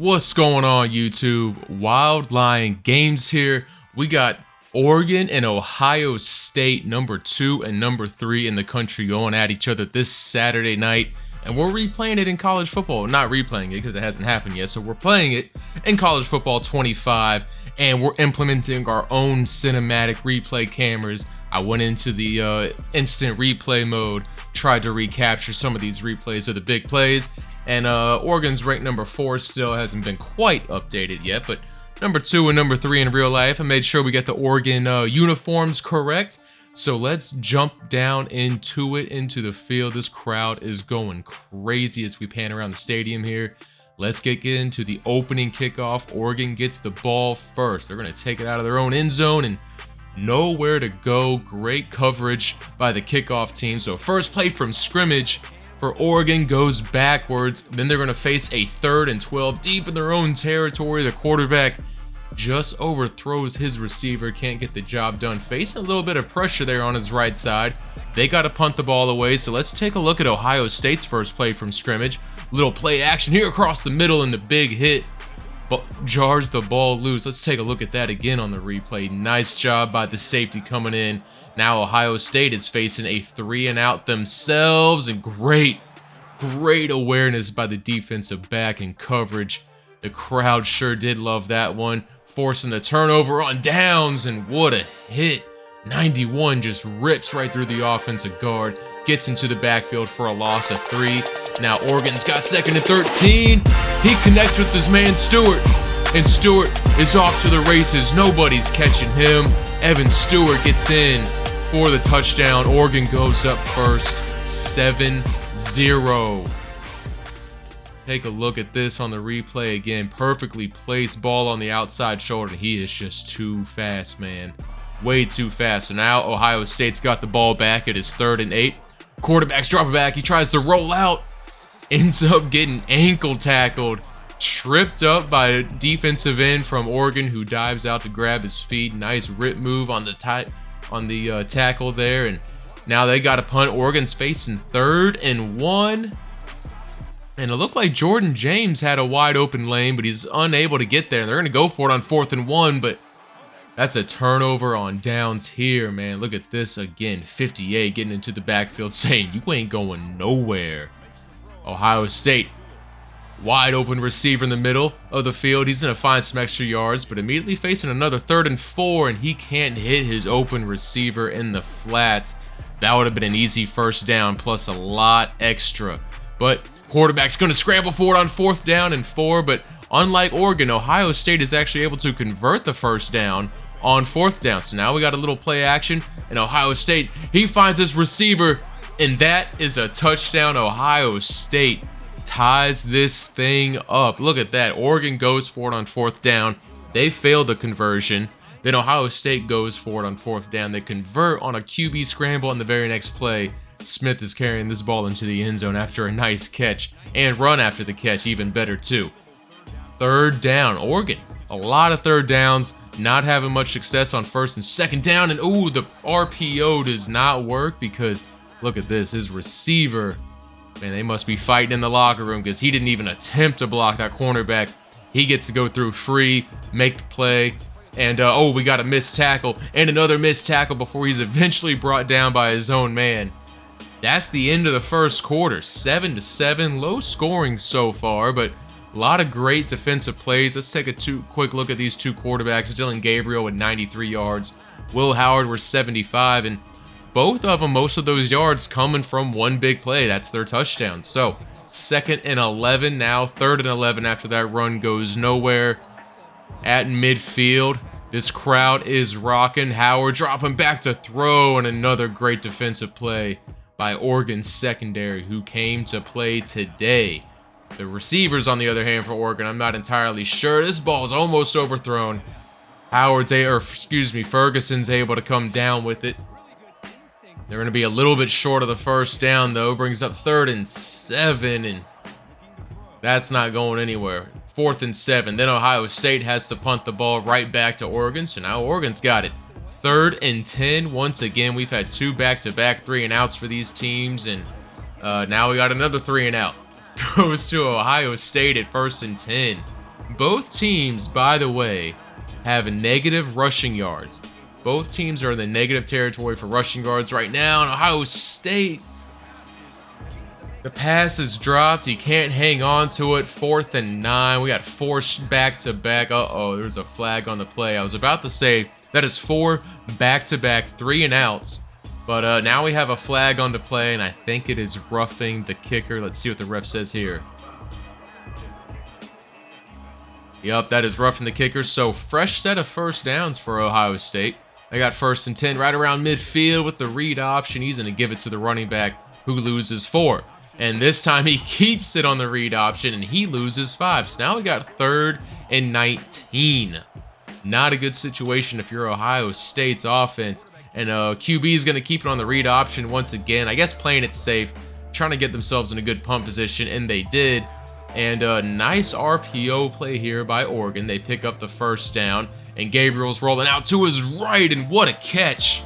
What's going on, YouTube? WildLion Games here. We got Oregon and Ohio State, number 2 and number 3 in the country, going at each other this Saturday night. And we're replaying it in college football. Not replaying it because it hasn't happened yet. So we're playing it in college football 25. And we're implementing our own cinematic replay cameras. I went into the instant replay mode, tried to recapture some of these replays of the big plays. And Oregon's ranked number 4, still hasn't been quite updated yet, but number 2 and number 3 in real life. I made sure we get the Oregon uniforms correct. So let's jump down into it, into the field. This crowd is going crazy as we pan around the stadium here. Let's get into the opening kickoff. Oregon gets the ball first. They're going to take it out of their own end zone and nowhere to go. Great coverage by the kickoff team. So first play from scrimmage for Oregon goes backwards. Then they're going to face a 3rd and 12 deep in their own territory. The quarterback just overthrows his receiver, can't get the job done. Facing a little bit of pressure there on his right side. They got to punt the ball away. So let's take a look at Ohio State's first play from scrimmage. Little play action here across the middle, and the big hit but jars the ball loose. Let's take a look at that again on the replay. Nice job by the safety coming in. Now Ohio State is facing a 3-and-out themselves, and great awareness by the defensive back and coverage. The crowd sure did love that one. Forcing the turnover on downs, and what a hit. 91 just rips right through the offensive guard. Gets into the backfield for a loss of 3. Now Oregon's got 2nd and 13. He connects with his man Stewart, and Stewart is off to the races. Nobody's catching him. Evan Stewart gets in for the touchdown. Oregon goes up first, 7-0. Take a look at this on the replay again. Perfectly placed ball on the outside shoulder. He is just too fast, man. Way too fast. So now Ohio State's got the ball back. It is 3rd and 8. Quarterback's dropping back. He tries to roll out. Ends up getting ankle tackled. Tripped up by a defensive end from Oregon who dives out to grab his feet. Nice rip move on the tackle there. And now they got to punt. Oregon's facing 3rd and 1. And it looked like Jordan James had a wide open lane, but he's unable to get there. They're going to go for it on 4th and 1, but that's a turnover on downs here, man. Look at this again. 58 getting into the backfield saying, "You ain't going nowhere." Ohio State, wide open receiver in the middle of the field. He's going to find some extra yards, but immediately facing another 3rd and 4, and he can't hit his open receiver in the flat. That would have been an easy first down, plus a lot extra. But quarterback's going to scramble for it on 4th down and 4, but unlike Oregon, Ohio State is actually able to convert the first down on 4th down. So now we got a little play action, and Ohio State, he finds his receiver, and that is a touchdown. Ohio State ties this thing up. Look at that. Oregon goes for it on 4th down. They fail the conversion. Then Ohio State goes for it on 4th down. They convert on a QB scramble on the very next play. Smith is carrying this ball into the end zone after a nice catch, and run after the catch even better too. 3rd down. Oregon, a lot of 3rd downs, not having much success on 1st and 2nd down. And ooh, the RPO does not work because look at this. His receiver, man, they must be fighting in the locker room because he didn't even attempt to block that cornerback. He gets to go through free, make the play. And oh, we got a missed tackle and another missed tackle before he's eventually brought down by his own man. That's the end of the first quarter. 7-7, low scoring so far, but a lot of great defensive plays. Let's take a quick look at these two quarterbacks. Dylan Gabriel with 93 yards. Will Howard with 75, and both of them, most of those yards coming from one big play. That's their touchdown. So 2nd and 11 now, 3rd and 11 after that run goes nowhere at midfield. This crowd is rocking. Howard dropping back to throw, and another great defensive play by Oregon's secondary who came to play today. The receivers, on the other hand, for Oregon, I'm not entirely sure. This ball is almost overthrown. Ferguson's able to come down with it. They're going to be a little bit short of the first down, though. Brings up 3rd and 7, and that's not going anywhere. 4th and 7. Then Ohio State has to punt the ball right back to Oregon, so now Oregon's got it. 3rd and 10. Once again, we've had 2 back-to-back 3-and-outs for these teams, and now we got another 3-and-out. Goes to Ohio State at 1st and 10. Both teams, by the way, have negative rushing yards. Both teams are in the negative territory for rushing yards right now. And Ohio State, the pass is dropped. He can't hang on to it. 4th and 9. We got 4 back-to-back. Uh-oh, there's a flag on the play. I was about to say that is 4 back-to-back 3-and-outs. But now we have a flag on the play, and I think it is roughing the kicker. Let's see what the ref says here. Yep, that is roughing the kicker. So fresh set of first downs for Ohio State. They got 1st and 10 right around midfield with the read option. He's going to give it to the running back who loses 4. And this time he keeps it on the read option and he loses 5. So now we got 3rd and 19. Not a good situation if you're Ohio State's offense. And QB is going to keep it on the read option once again. I guess playing it safe, trying to get themselves in a good punt position, and they did. And a nice RPO play here by Oregon. They pick up the first down, and Gabriel's rolling out to his right, and what a catch.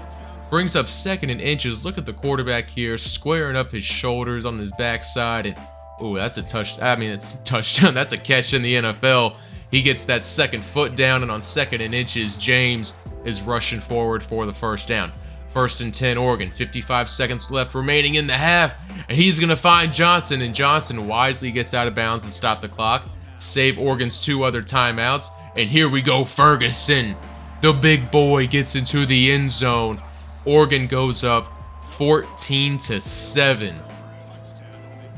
Brings up 2nd and inches. Look at the quarterback here, squaring up his shoulders on his backside, and oh, that's a touch. I mean, it's a touchdown. That's a catch in the NFL. He gets that 2nd foot down, and on 2nd and inches, James is rushing forward for the first down. 1st and 10, Oregon. 55 seconds left remaining in the half, and he's going to find Johnson, and Johnson wisely gets out of bounds to stop the clock, save Oregon's 2 other timeouts, and here we go, Ferguson. The big boy gets into the end zone. Oregon goes up 14-7.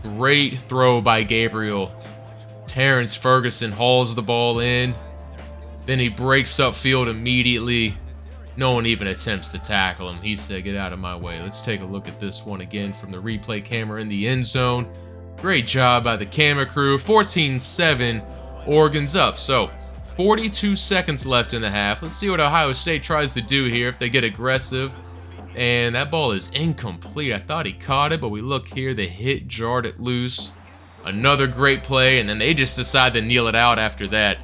Great throw by Gabriel. Terrence Ferguson hauls the ball in. Then he breaks upfield immediately. No one even attempts to tackle him. He said, get out of my way. Let's take a look at this one again from the replay camera in the end zone. Great job by the camera crew. 14-7. Oregon's up. So 42 seconds left in the half. Let's see what Ohio State tries to do here if they get aggressive. And that ball is incomplete. I thought he caught it, but we look here. The hit jarred it loose. Another great play, and then they just decide to kneel it out after that.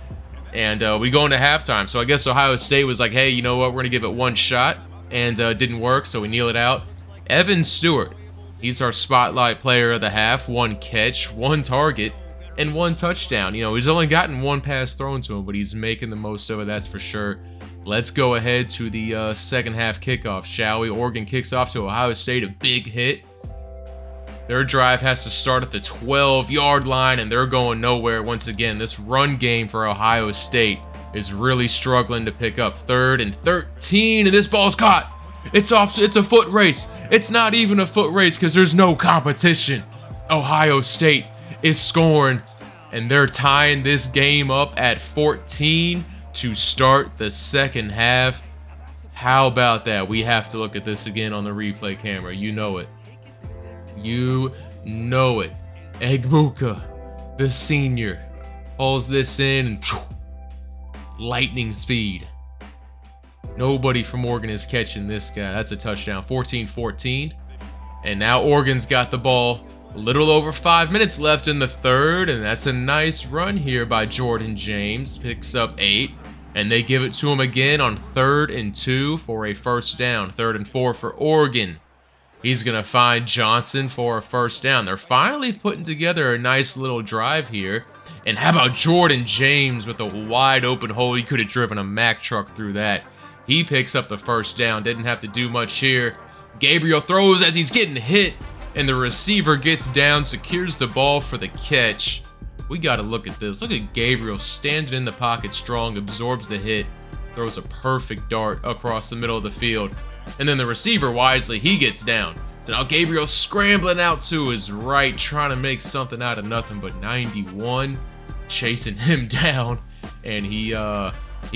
And we go into halftime. So I guess Ohio State was like, hey, you know what? We're going to give it one shot. And it didn't work, so we kneel it out. Evan Stewart, he's our spotlight player of the half. 1 catch, 1 target, and 1 touchdown. You know, he's only gotten 1 pass thrown to him, but he's making the most of it, that's for sure. Let's go ahead to the second half kickoff, shall we? Oregon kicks off to Ohio State, a big hit. Their drive has to start at the 12-yard line, and they're going nowhere once again. This run game for Ohio State is really struggling to pick up. 3rd and 13, and this ball's caught. It's off. It's a foot race. It's not even a foot race because there's no competition. Ohio State is scoring, and they're tying this game up at 14 to start the second half. How about that? We have to look at this again on the replay camera. You know it. You know it. Egbuka, the senior, hauls this in and lightning speed. Nobody from Oregon is catching this guy. That's a touchdown. 14-14. And now Oregon's got the ball. A little over 5 minutes left in the third, and that's a nice run here by Jordan James. Picks up 8, and they give it to him again on 3rd and 2 for a first down. 3rd and 4 for Oregon. He's going to find Johnson for a first down. They're finally putting together a nice little drive here. And how about Jordan James with a wide open hole? He could have driven a Mack truck through that. He picks up the first down. Didn't have to do much here. Gabriel throws as he's getting hit. And the receiver gets down, secures the ball for the catch. We got to look at this. Look at Gabriel standing in the pocket strong, absorbs the hit, throws a perfect dart across the middle of the field. And then the receiver, wisely, he gets down. So now Gabriel's scrambling out to his right, trying to make something out of nothing, but 91 chasing him down. And he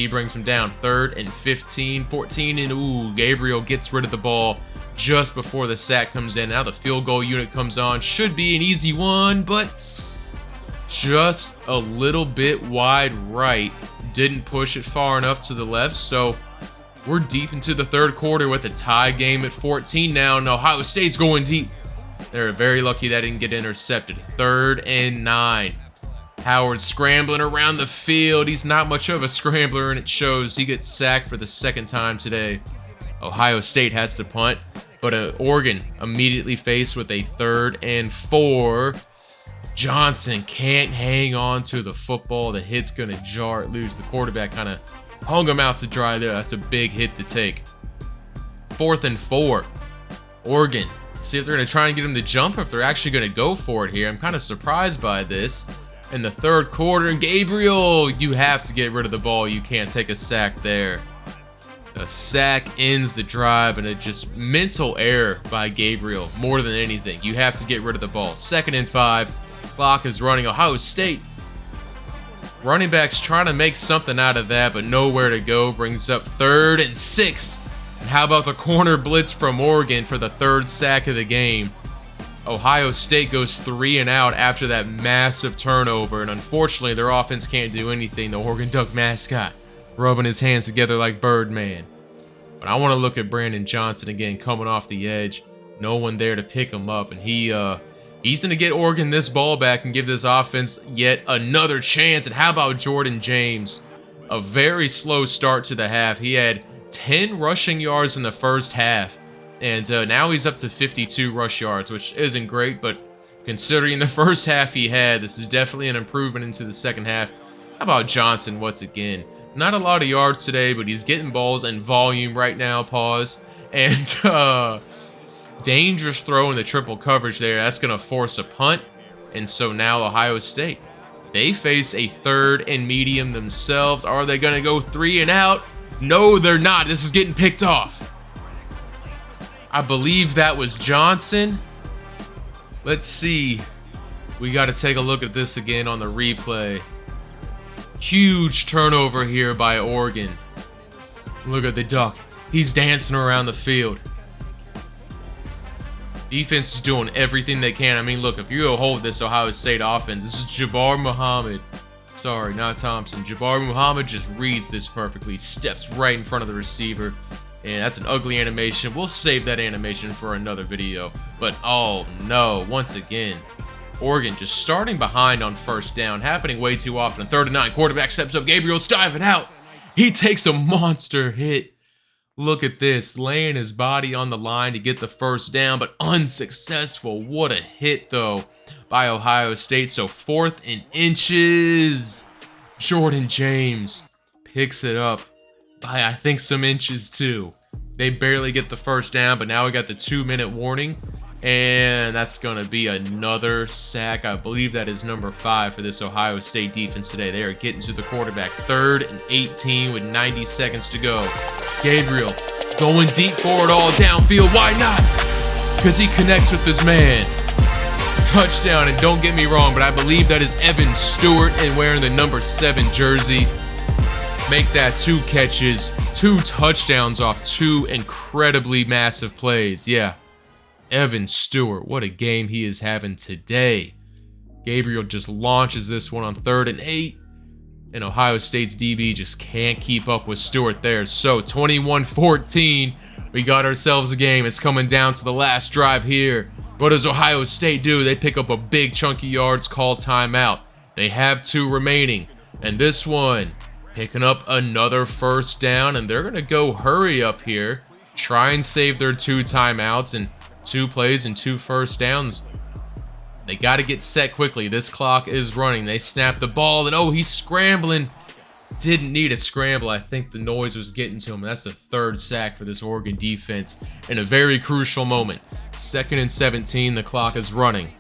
brings him down. 3rd and 15, 14, and ooh, Gabriel gets rid of the ball just before the sack comes in. Now the field goal unit comes on. Should be an easy one, but just a little bit wide right. Didn't push it far enough to the left, so we're deep into the third quarter with a tie game at 14 now, and Ohio State's going deep. They're very lucky that didn't get intercepted. 3rd and 9. Howard scrambling around the field. He's not much of a scrambler, and it shows. He gets sacked for the 2nd time today. Ohio State has to punt, but Oregon immediately faced with a 3rd and 4. Johnson can't hang on to the football. The hit's going to jar it loose. The quarterback kind of hung him out to dry there. That's a big hit to take. 4th and 4. Oregon. See if they're going to try and get him to jump or if they're actually going to go for it here. I'm kind of surprised by this. In the 3rd quarter, Gabriel, you have to get rid of the ball. You can't take a sack there. A sack ends the drive, and it's just mental error by Gabriel more than anything. You have to get rid of the ball. 2nd and 5. Clock is running. Ohio State running backs trying to make something out of that, but nowhere to go. Brings up 3rd and 6. And how about the corner blitz from Oregon for the 3rd sack of the game? Ohio State goes 3 and out after that massive turnover, and unfortunately their offense can't do anything. The Oregon Duck mascot rubbing his hands together like Birdman. But I want to look at Brandon Johnson again, coming off the edge. No one there to pick him up, and he's going to get Oregon this ball back and give this offense yet another chance. And how about Jordan James? A very slow start to the half. He had 10 rushing yards in the first half. And now he's up to 52 rush yards, which isn't great. But considering the first half he had, this is definitely an improvement into the second half. How about Johnson once again? Not a lot of yards today, but he's getting balls and volume right now. Pause. And dangerous throw in the triple coverage there. That's going to force a punt. And so now Ohio State, they face a 3rd and medium themselves. Are they going to go 3 and out? No, they're not. This is getting picked off. I believe that was Johnson. Let's see. We got to take a look at this again on the replay. Huge turnover here by Oregon. Look at the Duck. He's dancing around the field. Defense is doing everything they can. I mean, look, if you hold this Ohio State offense, this is Jabbar Muhammad. Sorry, not Thompson. Jabbar Muhammad just reads this perfectly. Steps right in front of the receiver. And that's an ugly animation. We'll save that animation for another video. But, oh no, once again, Oregon just starting behind on 1st down. Happening way too often. 3rd and 9. Quarterback steps up. Gabriel's diving out. He takes a monster hit. Look at this. Laying his body on the line to get the 1st down, but unsuccessful. What a hit, though, by Ohio State. So 4th and inches. Jordan James picks it up by, I think, some inches, too. They barely get the 1st down, but now we got the 2-minute warning. And that's going to be another sack. I believe that is number 5 for this Ohio State defense today. They are getting to the quarterback. 3rd and 18 with 90 seconds to go. Gabriel going deep for it all downfield. Why not? Because he connects with his man. Touchdown, and don't get me wrong, but I believe that is Evan Stewart and wearing the number 7 jersey. Make that 2 catches, 2 touchdowns off 2 incredibly massive plays. Yeah. Evan Stewart, what a game he is having today. Gabriel just launches this one on 3rd and 8. And Ohio State's DB just can't keep up with Stewart there. So 21-14, we got ourselves a game. It's coming down to the last drive here. What does Ohio State do? They pick up a big chunk of yards, call timeout. They have 2 remaining. And this one, picking up another 1st down. And they're going to go hurry up here. Try and save their 2 timeouts and 2 plays and 2 1st downs. They got to get set quickly. This clock is running. They snap the ball, and oh, he's scrambling. Didn't need a scramble. I think the noise was getting to him. That's the 3rd sack for this Oregon defense in a very crucial moment. 2nd and 17. The clock is running.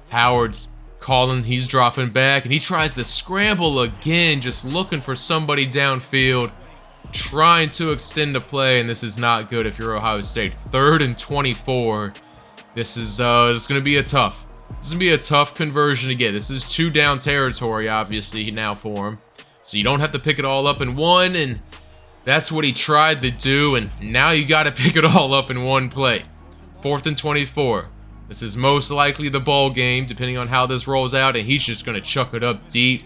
Howard's calling. He's dropping back, and he tries to scramble again, just looking for somebody downfield, trying to extend the play, and this is not good if you're Ohio State. 3rd and 24. This is going to be a tough. This is going to be a tough conversion to get. This is 2 down territory, obviously, now for him. So you don't have to pick it all up in one, and that's what he tried to do, and now you got to pick it all up in one play. 4th and 24. This is most likely the ball game, depending on how this rolls out, and he's just going to chuck it up deep.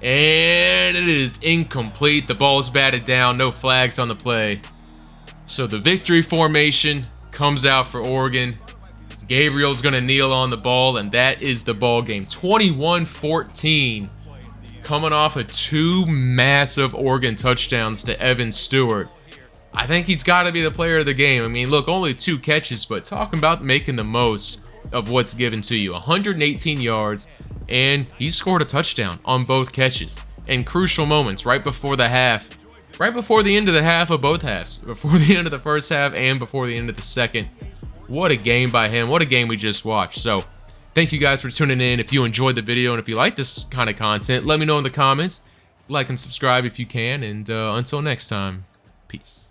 And it is incomplete. The ball's batted down. No flags on the play. So the victory formation comes out for Oregon. Gabriel's going to kneel on the ball, and that is the ball game. 21-14. Coming off of 2 massive Oregon touchdowns to Evan Stewart. I think he's got to be the player of the game. I mean, look, only 2 catches, but talking about making the most. of what's given to you. 118 yards, and he scored a touchdown on both catches in crucial moments right before the half. Right before the end of the half of both halves. Before the end of the first half and before the end of the second. What a game by him. What a game we just watched. So, thank you guys for tuning in. If you enjoyed the video and if you like this kind of content, let me know in the comments. Like and subscribe if you can. And until next time, peace.